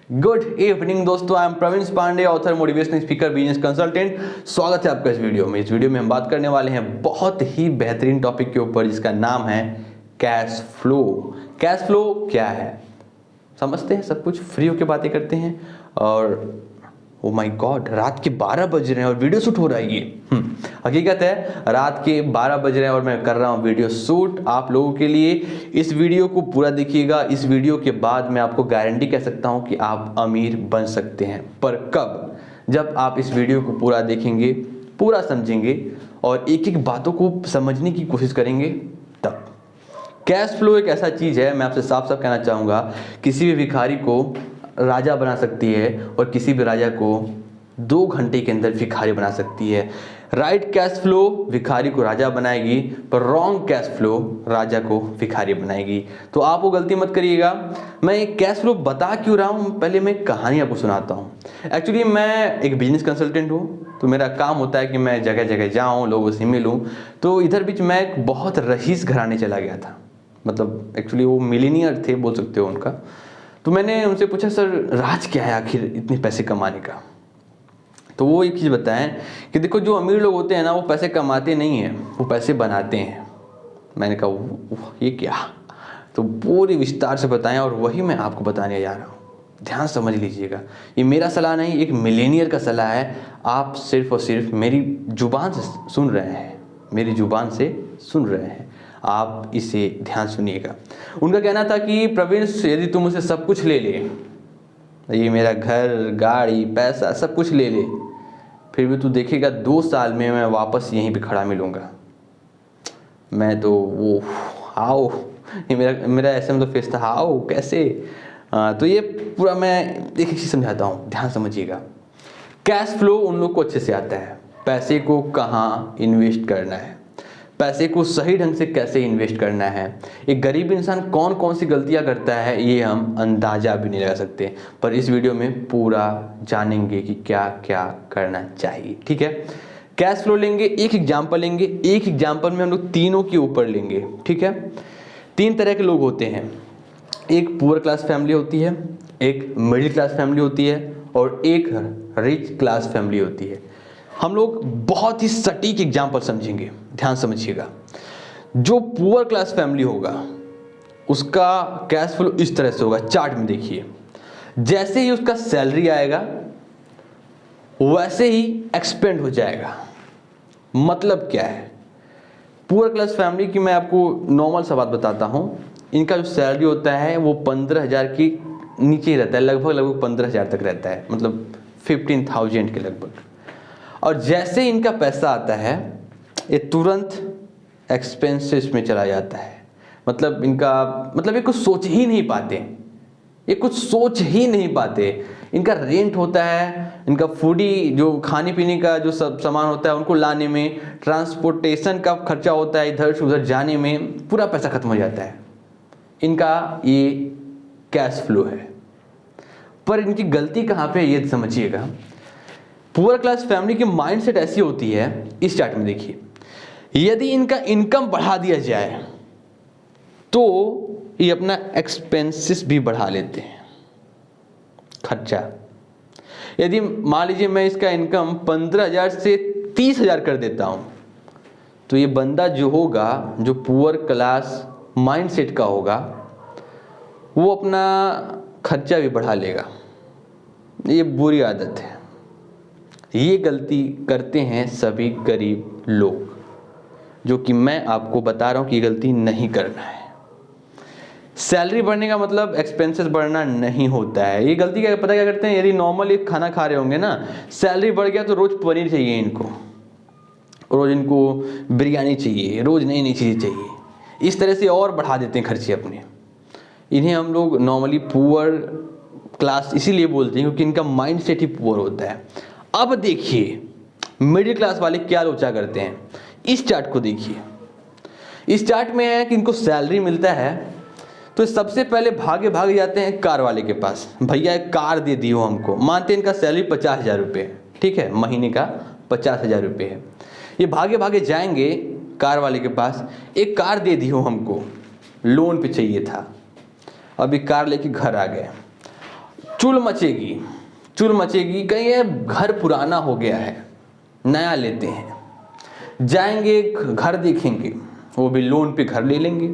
Good evening दोस्तों, I am Praveen Pandey, author, motivational speaker, business consultant. स्वागत है आपका इस वीडियो में। इस वीडियो में हम बात करने वाले हैं बहुत ही बेहतरीन टॉपिक के ऊपर जिसका नाम है कैश फ्लो। कैश फ्लो क्या है समझते हैं, सब कुछ फ्री होकर बातें करते हैं। और ओ माय गॉड, रात के 12 बज रहे हैं और वीडियो शूट हो रहा है ये। हकीकत है, रात के 12 बज रहे हैं और मैं कर रहा हूँ वीडियो शूट आप लोगों के लिए। इस वीडियो को पूरा देखिएगा। इस वीडियो के बाद मैं आपको गारंटी कह सकता हूँ कि आप अमीर बन सकते हैं। पर कब? जब आप इस वीडियो को पूरा देखेंगे, पूरा समझेंगे और एक एक बातों को समझने की कोशिश करेंगे तब। कैश फ्लो एक ऐसा चीज़ है, मैं आपसे साफ साफ कहना चाहूँगा, किसी भी भिखारी को राजा बना सकती है और किसी भी राजा को 2 घंटे के अंदर भिखारी बना सकती है। राइट कैश फ्लो भिखारी को राजा बनाएगी, पर रॉन्ग कैश फ्लो राजा को भिखारी बनाएगी। तो आप वो गलती मत करिएगा। मैं कैश फ्लो बता क्यों रहा हूँ, पहले मैं कहानी आपको सुनाता हूँ। एक्चुअली मैं एक बिजनेस कंसल्टेंट हूँ, तो मेरा काम होता है कि मैं जगह जगह जाऊँ, लोगों से मिलूँ। तो इधर बीच मैं एक बहुत रईस घराने चला गया था। मतलब एक्चुअली वो मिलीनियर थे, बोल सकते हो उनका। तो मैंने उनसे पूछा, सर राज क्या है आखिर इतने पैसे कमाने का? तो वो एक चीज़ बताएं कि देखो, जो अमीर लोग होते हैं ना, वो पैसे कमाते नहीं हैं, वो पैसे बनाते हैं। मैंने कहा ये क्या? तो पूरी विस्तार से बताएं और वही मैं आपको बताने जा रहा हूँ। ध्यान समझ लीजिएगा, ये मेरा सलाह नहीं, एक मिलेनियर का सलाह है। आप सिर्फ और सिर्फ मेरी जुबान से सुन रहे हैं, मेरी जुबान से सुन रहे हैं। आप इसे ध्यान सुनिएगा। उनका कहना था कि प्रवीण, यदि तुम मुझसे सब कुछ ले ले, ये मेरा घर, गाड़ी, पैसा सब कुछ ले ले, फिर भी तू देखेगा 2 साल में मैं वापस यहीं पे खड़ा मिलूंगा। मैं तो वो हाउ, ये मेरा ऐसे मतलब फेस था, हाउ कैसे? तो ये पूरा मैं एक चीज़ समझाता हूँ, ध्यान समझिएगा। कैश फ्लो उन लोग को अच्छे से आता है, पैसे को कहाँ इन्वेस्ट करना है, पैसे को सही ढंग से कैसे इन्वेस्ट करना है। एक गरीब इंसान कौन कौन सी गलतियां करता है ये हम अंदाजा भी नहीं लगा सकते, पर इस वीडियो में पूरा जानेंगे कि क्या क्या करना चाहिए। ठीक है, कैश फ्लो लेंगे, एक एग्जांपल लेंगे, एक एग्जांपल में हम लोग तीनों के ऊपर लेंगे। ठीक है, 3 तरह के लोग होते हैं। एक पुअर क्लास फैमिली होती है, एक मिडिल क्लास फैमिली होती है और एक रिच क्लास फैमिली होती है। हम लोग बहुत ही सटीक एग्जाम्पल समझेंगे, ध्यान समझिएगा। जो पुअर क्लास फैमिली होगा उसका कैश फ्लो इस तरह से होगा, चार्ट में देखिए। जैसे ही उसका सैलरी आएगा वैसे ही एक्सपेंड हो जाएगा। मतलब क्या है? पुअर क्लास फैमिली की मैं आपको नॉर्मल सा बात बताता हूं। इनका जो सैलरी होता है वो 15,000 की नीचे ही रहता है, लगभग 15,000 तक रहता है, मतलब 15,000 के लगभग। और जैसे इनका पैसा आता है ये तुरंत एक्सपेंसेस में चला जाता है। मतलब ये कुछ सोच ही नहीं पाते, ये कुछ सोच ही नहीं पाते। इनका रेंट होता है, इनका फूडी जो खाने पीने का जो सब सामान होता है उनको लाने में, ट्रांसपोर्टेशन का खर्चा होता है इधर से उधर जाने में, पूरा पैसा खत्म हो जाता है। इनका ये कैश फ्लो है। पर इनकी गलती कहाँ पे है ये समझिएगा। पुअर क्लास फैमिली की माइंडसेट ऐसी होती है, इस चार्ट में देखिए। यदि इनका इनकम बढ़ा दिया जाए तो ये अपना एक्सपेंसेस भी बढ़ा लेते हैं, खर्चा। यदि मान लीजिए मैं इसका इनकम 15,000 से 30,000 कर देता हूं, तो ये बंदा जो होगा, जो पुअर क्लास माइंडसेट का होगा, वो अपना खर्चा भी बढ़ा लेगा। ये बुरी आदत है। ये गलती करते हैं सभी गरीब लोग, जो कि मैं आपको बता रहा हूं कि ये गलती नहीं करना है। सैलरी बढ़ने का मतलब एक्सपेंसेस बढ़ना नहीं होता है। ये गलती क्या पता क्या करते हैं? यदि नॉर्मल एक खाना खा रहे होंगे ना, सैलरी बढ़ गया तो रोज पनीर चाहिए इनको, रोज इनको बिरयानी चाहिए, रोज नई नई चीज़ें चाहिए। इस तरह से और बढ़ा देते हैं खर्चे अपने। इन्हें हम लोग नॉर्मली पुअर क्लास इसीलिए बोलते हैं क्योंकि इनका माइंड सेट ही पुअर होता है। अब देखिए मिडिल क्लास वाले क्या लोचा करते हैं। इस चार्ट को देखिए। इस चार्ट में है कि इनको सैलरी मिलता है तो सबसे पहले भागे भागे जाते हैं कार वाले के पास। भैया एक कार दे दियो हमको। मानते हैं इनका सैलरी 50,000 रुपये है, ठीक है, महीने का 50,000 रुपये है। ये भागे भागे जाएंगे कार वाले के पास, एक कार दे दियो हमको, लोन पे चाहिए था। अभी कार लेके घर आ गए। चुल मचेगी, चुल मचेगी। कहीं ये घर पुराना हो गया है, नया लेते हैं, जाएंगे घर देखेंगे, वो भी लोन पे घर ले लेंगे।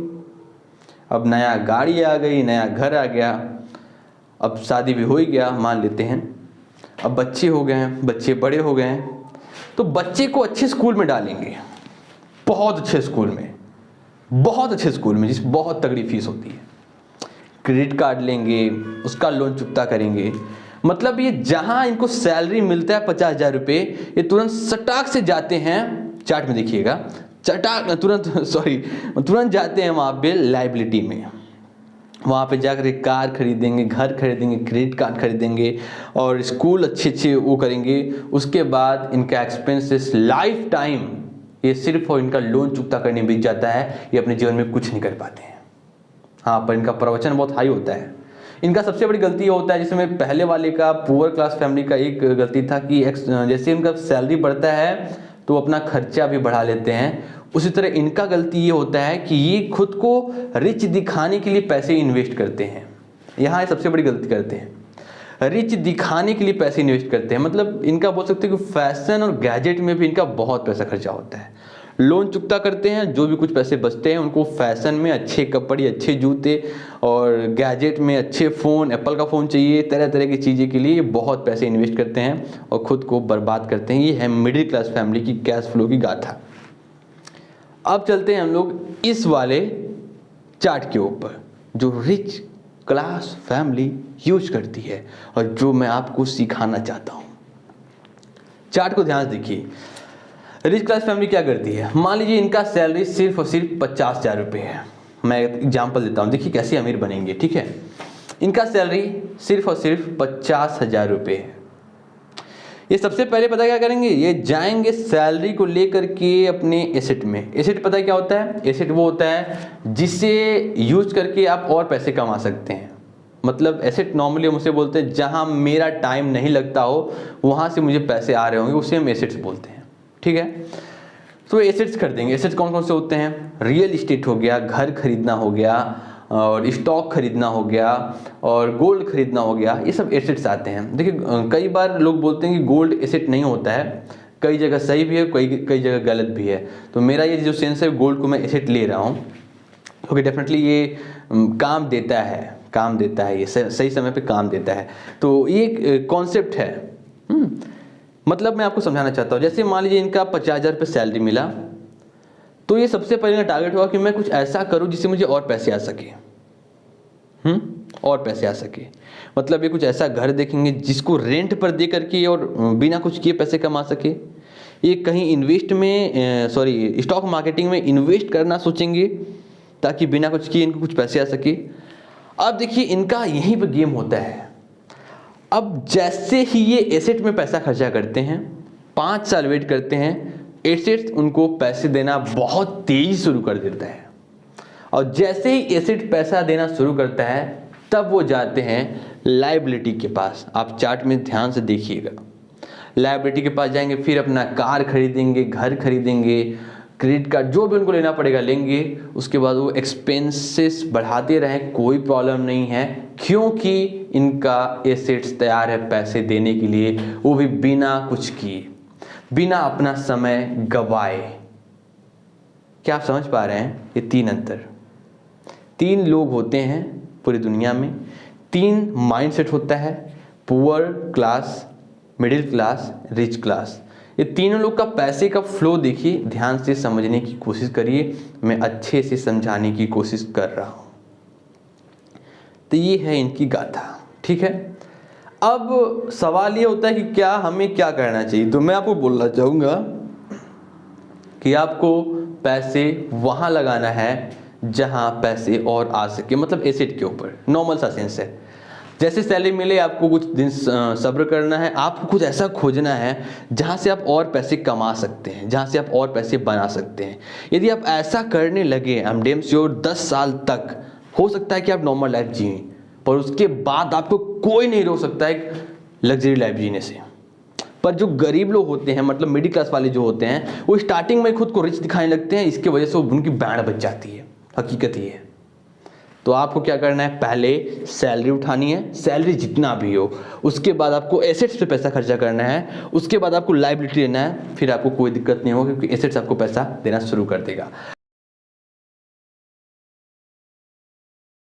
अब नया गाड़ी आ गई, नया घर आ गया, अब शादी भी हो ही गया मान लेते हैं, अब बच्चे हो गए हैं, बच्चे बड़े हो गए हैं, तो बच्चे को अच्छे स्कूल में डालेंगे, बहुत अच्छे स्कूल में, बहुत अच्छे स्कूल में जिस बहुत तगड़ी फीस होती है। क्रेडिट कार्ड लेंगे, उसका लोन चुकता करेंगे। मतलब ये जहां इनको सैलरी मिलता है 50,000 रुपये, ये तुरंत सटाक से जाते हैं, चार्ट में देखिएगा, तुरंत जाते हैं वहां पे लाइबिलिटी में। वहाँ पे जाकर कार खरीदेंगे, घर खरीदेंगे, क्रेडिट कार्ड खरीदेंगे और स्कूल अच्छे अच्छे वो करेंगे। उसके बाद इनका एक्सपेंसेस लाइफ टाइम ये सिर्फ और इनका लोन चुकता करने में बीत जाता है, ये अपने जीवन में कुछ नहीं कर पाते हैं। हाँ, पर इनका प्रवचन बहुत हाई होता है। इनका सबसे बड़ी गलती ये होता है, जिसमें पहले वाले का पुअर क्लास फैमिली का एक गलती था कि जैसे इनका सैलरी बढ़ता है तो अपना खर्चा भी बढ़ा लेते हैं। उसी तरह इनका गलती ये होता है कि ये खुद को रिच दिखाने के लिए पैसे इन्वेस्ट करते हैं। यहाँ ये सबसे बड़ी गलती करते हैं, रिच दिखाने के लिए पैसे इन्वेस्ट करते हैं। मतलब इनका बोल सकते हैं कि फैशन और गैजेट में भी इनका बहुत पैसा खर्चा होता है। लोन चुकता करते हैं, जो भी कुछ पैसे बचते हैं उनको फैशन में अच्छे कपड़े, अच्छे जूते और गैजेट में अच्छे फ़ोन, एप्पल का फ़ोन चाहिए, तरह तरह की चीज़ें के लिए बहुत पैसे इन्वेस्ट करते हैं और ख़ुद को बर्बाद करते हैं। ये है मिडिल क्लास फैमिली की कैश फ्लो की गाथा। अब चलते हैं हम लोग इस वाले चार्ट के ऊपर जो रिच क्लास फैमिली यूज करती है और जो मैं आपको सिखाना चाहता हूँ। चार्ट को ध्यान से देखिए। रिच क्लास फैमिली क्या करती है, मान लीजिए इनका सैलरी सिर्फ और सिर्फ 50,000 रुपये है। मैं एग्जाम्पल देता हूँ, देखिए कैसे अमीर बनेंगे। ठीक है, इनका सैलरी सिर्फ और सिर्फ 50,000 रुपये है। ये सबसे पहले पता क्या करेंगे, ये जाएंगे सैलरी को लेकर के अपने एसेट में। एसेट पता है क्या होता है, एसेट वो होता है जिसे यूज करके आप और पैसे कमा सकते हैं। मतलब एसेट नॉर्मली हम उसे बोलते हैं जहां मेरा टाइम नहीं लगता हो, वहां से मुझे पैसे आ रहे होंगे, उसे हम एसेट्स बोलते हैं। ठीक है, तो एसेट्स खरीदेंगे। एसेट्स कौन कौन से होते हैं, रियल इस्टेट हो गया, घर खरीदना हो गया और स्टॉक खरीदना हो गया और गोल्ड खरीदना हो गया, ये सब एसेट्स आते हैं। देखिए कई बार लोग बोलते हैं कि गोल्ड एसेट नहीं होता है, कई जगह सही भी है, कई जगह गलत भी है। तो मेरा ये जो सेंस है, गोल्ड को मैं एसेट ले रहा हूँ क्योंकि डेफिनेटली ये काम देता है, ये सही समय पे काम देता है। तो ये कॉन्सेप्ट है। मतलब मैं आपको समझाना चाहता हूँ, जैसे मान लीजिए इनका 50,000 रुपये सैलरी मिला, तो ये सबसे पहले टारगेट होगा कि मैं कुछ ऐसा करूं जिससे मुझे और पैसे आ सके। और पैसे आ सके मतलब ये कुछ ऐसा घर देखेंगे जिसको रेंट पर दे करके और बिना कुछ किए पैसे कमा सके। ये कहीं स्टॉक मार्केटिंग में इन्वेस्ट करना सोचेंगे ताकि बिना कुछ किए इनको कुछ पैसे आ सके। अब देखिए इनका यहीं पर गेम होता है। अब जैसे ही ये एसेट में पैसा खर्चा करते हैं, 5 साल वेट करते हैं, एसेट उनको पैसे देना बहुत तेजी शुरू कर देता है। और जैसे ही एसेट पैसा देना शुरू करता है, तब वो जाते हैं लायबिलिटी के पास। आप चार्ट में ध्यान से देखिएगा, लायबिलिटी के पास जाएंगे, फिर अपना कार खरीदेंगे, घर खरीदेंगे, क्रेडिट कार्ड जो भी उनको लेना पड़ेगा लेंगे। उसके बाद वो एक्सपेंसेस बढ़ाते रहें, कोई प्रॉब्लम नहीं है, क्योंकि इनका एसेट्स तैयार है पैसे देने के लिए, वो भी बिना कुछ किए, बिना अपना समय गवाए। क्या आप समझ पा रहे हैं? ये 3 अंतर, 3 लोग होते हैं पूरी दुनिया में, 3 माइंडसेट होता है, poor class, middle class, rich class. ये तीनों लोग का पैसे का फ्लो देखिए, ध्यान से समझने की कोशिश करिए। मैं अच्छे से समझाने की कोशिश कर रहा हूं। तो ये है इनकी गाथा। ठीक है, अब सवाल ये होता है कि क्या हमें क्या करना चाहिए। तो मैं आपको बोलना चाहूँगा कि आपको पैसे वहाँ लगाना है जहाँ पैसे और आ सके, मतलब एसेट के ऊपर। नॉर्मल सा सेंस है, जैसे सैलरी मिले आपको कुछ दिन सब्र करना है, आपको कुछ ऐसा खोजना है जहाँ से आप और पैसे कमा सकते हैं, जहाँ से आप और पैसे बना सकते हैं। यदि आप ऐसा करने लगे, आई एम डेम श्योर 10 साल तक हो सकता है कि आप नॉर्मल लाइफ जिएं, पर उसके बाद आपको कोई नहीं रोक सकता है लग्जरी लाइफ जीने से। पर जो गरीब लोग होते हैं, मतलब मिडिल क्लास वाले जो होते हैं, वो स्टार्टिंग में खुद को रिच दिखाने लगते हैं, इसके वजह से उनकी बैंड बच जाती है। हकीकत ये है। तो आपको क्या करना है, पहले सैलरी उठानी है, सैलरी जितना भी हो, उसके बाद आपको एसेट्स पे पैसा खर्चा करना है, उसके बाद आपको लायबिलिटी लेना है, फिर आपको कोई दिक्कत नहीं होगा क्योंकि एसेट्स आपको पैसा देना शुरू कर देगा।